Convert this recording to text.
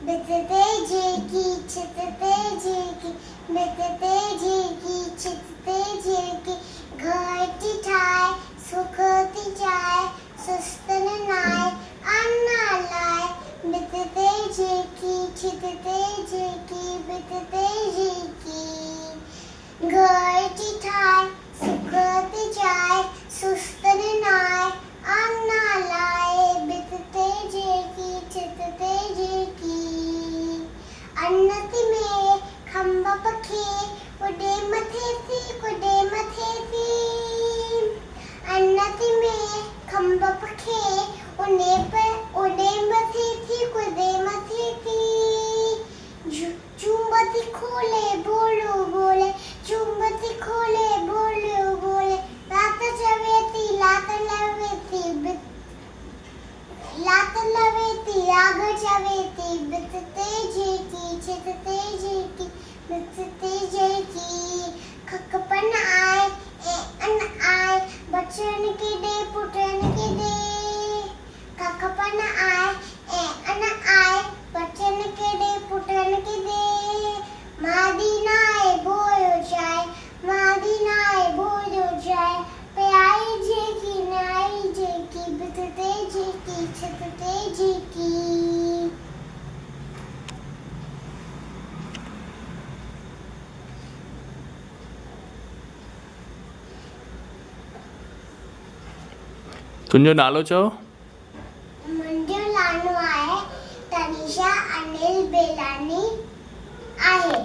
बितते जेकी छितते जेकी बितते जेकी छितते जेकी घटी ठाए सुखती जाए सुस्तन नाय अन्ना लाए बितते जेकी छितते जेकी बितते जेकी घटी ठाए सुखती जाए सुस्तन नाय अन्ना लाए बितते जेकी छितते जेकी अन्नति में खंबा पखे कुडे मथे थी अन्नति में खंबा पखे उन्हें पर उडे मथे थी कुडे मथे थी चुंबती खोले बोलो बोले चुंबती खोले बोलो बोले लात चवेती लात लवेती आग चवेती बितते जेकी छितते जेकी बितते जेकी खकपन आए अन आए बचन के दे पुटन के दे खकपन आए अन आए बचन के दे पुटन के दे मादी नाए बोयो जाए मादी नाए बोयो जाए प्याई जेकी नाई जेकी बितते जेकी छितते जेकी तुंहिंजो नालो चओ। मुंहिंजो नालो आहे तनीषा अनिल बेलानी आहे।